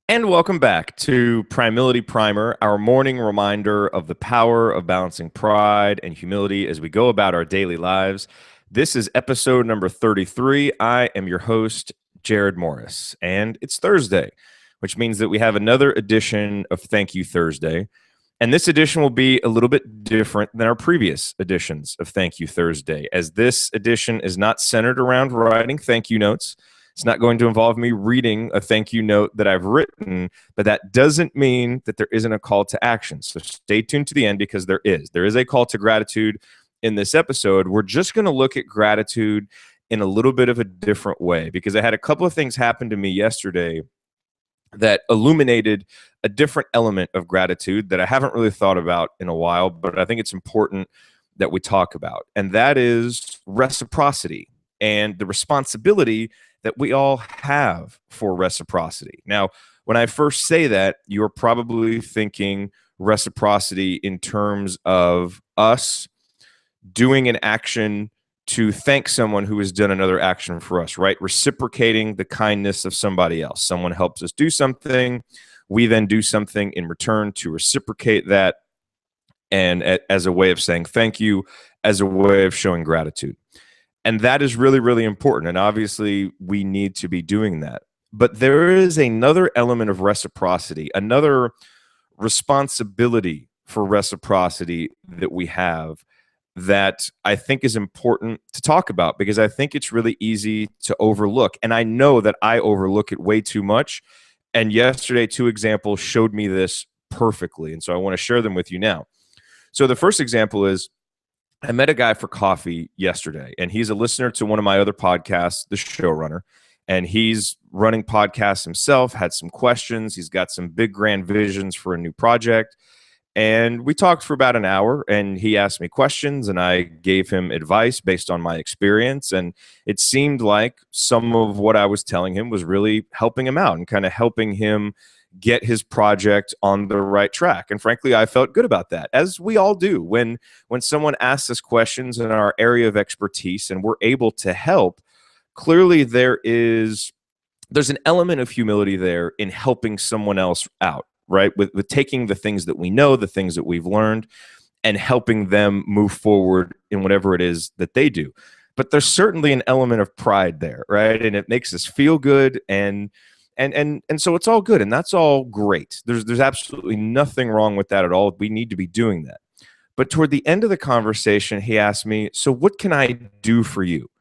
And welcome back to Primility Primer, our morning reminder of the power of balancing pride and humility as we go about our daily lives. This is episode number 33. I am your host, Jared Morris, and it's Thursday, which means that we have another edition of Thank You Thursday. And this edition will be a little bit different than our previous editions of Thank You Thursday, as this edition is not centered around writing thank you notes. It's not going to involve me reading a thank you note that I've written, but that doesn't mean that there isn't a call to action. So stay tuned to the end because there is. There is a call to gratitude in this episode. We're just going to look at gratitude in a little bit of a different way because I had a couple of things happen to me yesterday that illuminated a different element of gratitude that I haven't really thought about in a while, but I think it's important that we talk about. And that is reciprocity and the responsibility that we all have for reciprocity. Now, when I first say that, you're probably thinking reciprocity in terms of us doing an action to thank someone who has done another action for us, right? Reciprocating the kindness of somebody else. Someone helps us do something. We then do something in return to reciprocate that. And as a way of saying thank you, as a way of showing gratitude. And that is really, really important. And obviously, we need to be doing that. But there is another element of reciprocity, another responsibility for reciprocity that we have that I think is important to talk about because I think it's really easy to overlook. And I know that I overlook it way too much. And yesterday, two examples showed me this perfectly. And so I want to share them with you now. So the first example is I met a guy for coffee yesterday, and he's a listener to one of my other podcasts, The Showrunner, and he's running podcasts himself, had some questions. He's got some big, grand visions for a new project. And we talked for about an hour, and he asked me questions, and I gave him advice based on my experience. And it seemed like some of what I was telling him was really helping him out and kind of helping him get his project on the right track. And frankly, I felt good about that, as we all do. When someone asks us questions in our area of expertise and we're able to help, clearly there's an element of humility there in helping someone else out, right? With taking the things that we know, the things that we've learned, and helping them move forward in whatever it is that they do. But there's certainly an element of pride there, right? And it makes us feel good and so it's all good, and that's all great. There's absolutely nothing wrong with that at all. We need to be doing that. But toward the end of the conversation, he asked me, "So what can I do for you?"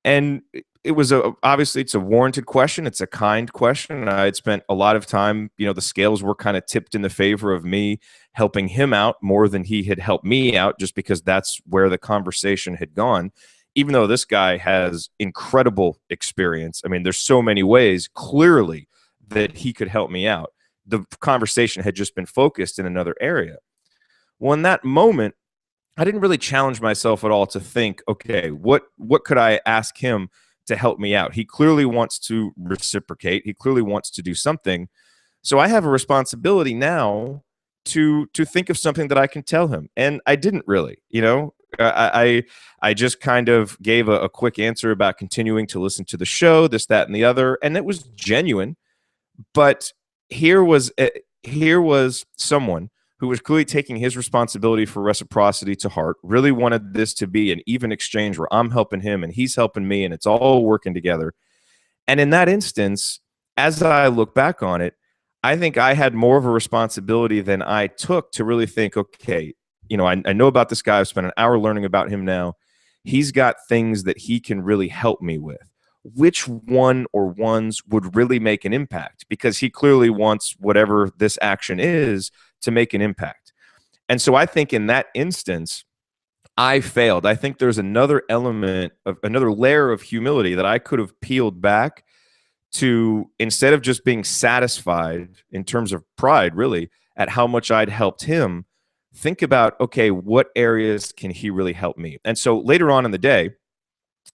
And it was obviously it's a warranted question. It's a kind question. And I had spent a lot of time, the scales were kind of tipped in the favor of me helping him out more than he had helped me out, just because that's where the conversation had gone. Even though this guy has incredible experience, I mean, there's so many ways clearly that he could help me out. The conversation had just been focused in another area. Well, in that moment, I didn't really challenge myself at all to think, okay, what could I ask him to help me out? He clearly wants to reciprocate. He clearly wants to do something. So I have a responsibility now to think of something that I can tell him. And I didn't really, I just kind of gave a quick answer about continuing to listen to the show, this, that, and the other, and it was genuine. But here was someone who was clearly taking his responsibility for reciprocity to heart, really wanted this to be an even exchange where I'm helping him and he's helping me, and it's all working together. And in that instance, as I look back on it, I think I had more of a responsibility than I took to really think, okay, I know about this guy. I've spent an hour learning about him now. He's got things that he can really help me with. Which one or ones would really make an impact? Because he clearly wants whatever this action is to make an impact. And so I think in that instance, I failed. I think there's another element of another layer of humility that I could have peeled back to, instead of just being satisfied in terms of pride, really, at how much I'd helped him, think about, okay, what areas can he really help me? And so later on in the day,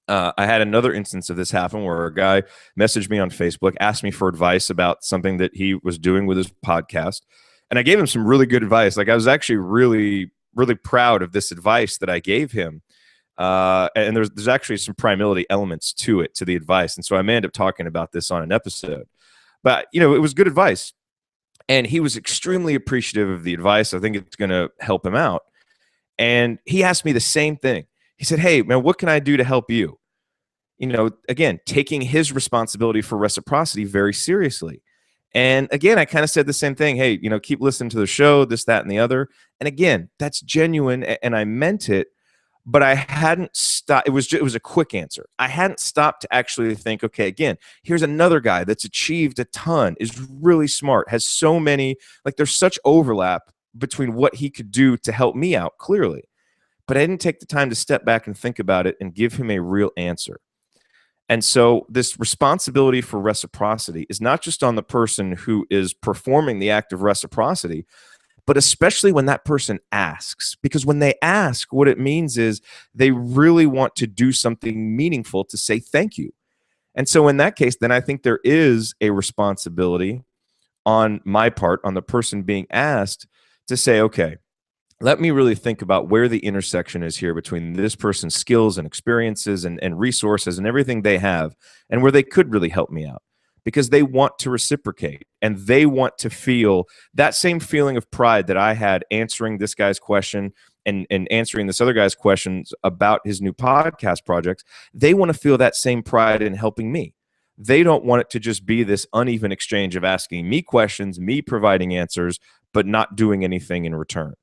I had another instance of this happen where a guy messaged me on Facebook, asked me for advice about something that he was doing with his podcast. And I gave him some really good advice. Like, I was actually really, really proud of this advice that I gave him. And there's actually some Primility elements to it, to the advice. And so I may end up talking about this on an episode. But, it was good advice. And he was extremely appreciative of the advice. I think it's going to help him out. And he asked me the same thing. He said, "Hey, man, what can I do to help you?" Again, taking his responsibility for reciprocity very seriously. And again, I kind of said the same thing. Hey, keep listening to the show, this, that, and the other. And again, that's genuine, and I meant it, but I hadn't stopped. It was a quick answer. I hadn't stopped to actually think, okay, again, here's another guy that's achieved a ton, is really smart, has so many, like there's such overlap between what he could do to help me out clearly. But I didn't take the time to step back and think about it and give him a real answer. And so this responsibility for reciprocity is not just on the person who is performing the act of reciprocity, but especially when that person asks. Because when they ask, what it means is they really want to do something meaningful to say thank you. And so in that case, then I think there is a responsibility on my part, on the person being asked, to say, okay, let me really think about where the intersection is here between this person's skills and experiences and resources and everything they have, and where they could really help me out, because they want to reciprocate and they want to feel that same feeling of pride that I had answering this guy's question and answering this other guy's questions about his new podcast projects. They want to feel that same pride in helping me. They don't want it to just be this uneven exchange of asking me questions, me providing answers, but not doing anything in return.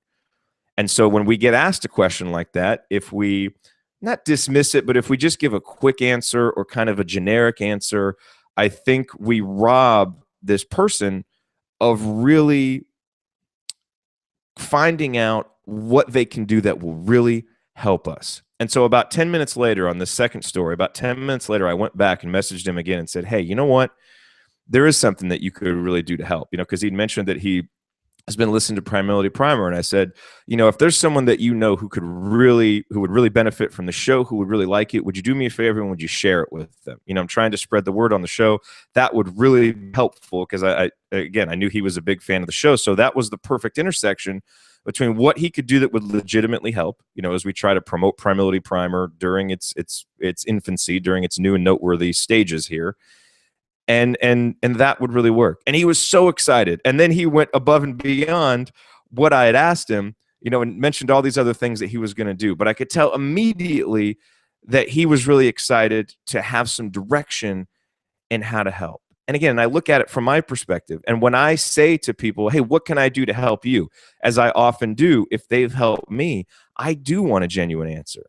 And so when we get asked a question like that, if we not dismiss it, but if we just give a quick answer or kind of a generic answer, I think we rob this person of really finding out what they can do that will really help us. And so about 10 minutes later on the second story, about 10 minutes later, I went back and messaged him again and said, "Hey, you know what? There is something that you could really do to help." Because he'd mentioned that he has been listening to Primility Primer. And I said, if there's someone that who would really benefit from the show, who would really like it, would you do me a favor and would you share it with them? I'm trying to spread the word on the show. That would really be helpful, because I knew he was a big fan of the show. So that was the perfect intersection between what he could do that would legitimately help, as we try to promote Primility Primer during its infancy, during its new and noteworthy stages here. And that would really work. And he was so excited. And then he went above and beyond what I had asked him, and mentioned all these other things that he was going to do. But I could tell immediately that he was really excited to have some direction in how to help. And again, I look at it from my perspective. And when I say to people, "Hey, what can I do to help you?" as I often do, if they've helped me, I do want a genuine answer.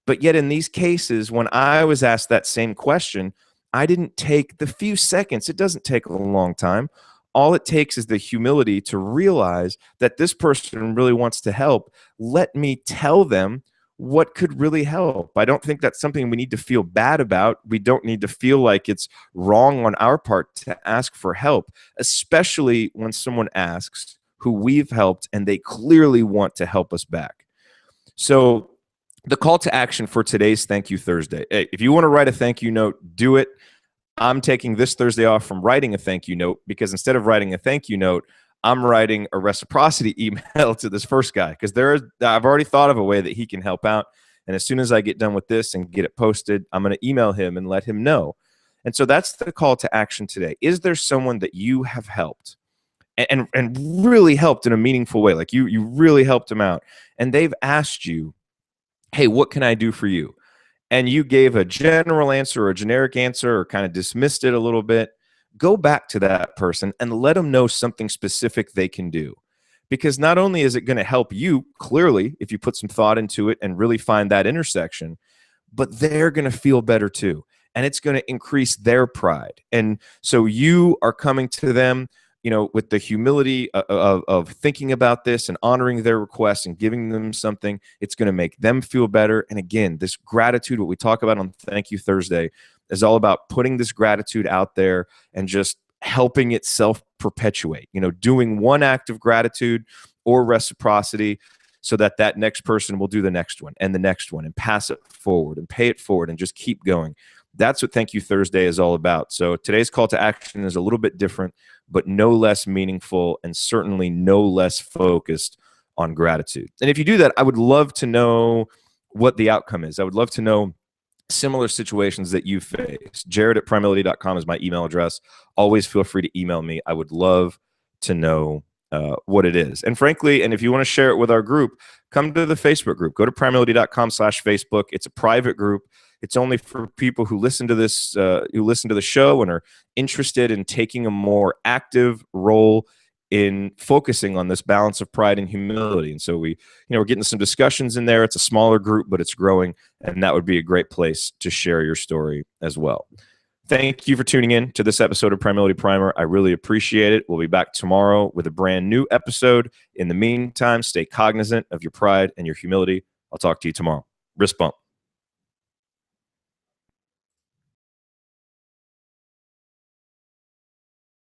But yet in these cases, when I was asked that same question, I didn't take the few seconds. It doesn't take a long time. All it takes is the humility to realize that this person really wants to help. Let me tell them what could really help. I don't think that's something we need to feel bad about. We don't need to feel like it's wrong on our part to ask for help, especially when someone asks who we've helped and they clearly want to help us back. So the call to action for today's Thank You Thursday. Hey, if you want to write a thank you note, do it. I'm taking this Thursday off from writing a thank you note, because instead of writing a thank you note, I'm writing a reciprocity email to this first guy, because I've already thought of a way that he can help out. And as soon as I get done with this and get it posted, I'm going to email him and let him know. And so that's the call to action today. Is there someone that you have helped and really helped in a meaningful way? Like you really helped them out, and they've asked you, "Hey, what can I do for you?" And you gave a general answer or a generic answer or kind of dismissed it a little bit. Go back to that person and let them know something specific they can do. Because not only is it going to help you, clearly, if you put some thought into it and really find that intersection, but they're going to feel better too. And it's going to increase their pride. And so you are coming to them, with the humility of thinking about this and honoring their requests and giving them something. It's going to make them feel better. And again, this gratitude, what we talk about on Thank You Thursday, is all about putting this gratitude out there and just helping it self-perpetuate, doing one act of gratitude or reciprocity so that that next person will do the next one and the next one and pass it forward and pay it forward and just keep going. That's what Thank You Thursday is all about. So today's call to action is a little bit different, but no less meaningful and certainly no less focused on gratitude. And if you do that, I would love to know what the outcome is. I would love to know similar situations that you face. Jared@primility.com is my email address. Always feel free to email me. I would love to know what it is. And frankly, and if you want to share it with our group, come to the Facebook group. Go to primility.com/Facebook. It's a private group. It's only for people who listen to this, who listen to the show and are interested in taking a more active role in focusing on this balance of pride and humility. And so we're getting some discussions in there. It's a smaller group, but it's growing, and that would be a great place to share your story as well. Thank you for tuning in to this episode of Primility Primer. I really appreciate it. We'll be back tomorrow with a brand new episode. In the meantime, stay cognizant of your pride and your humility. I'll talk to you tomorrow. Wrist bump.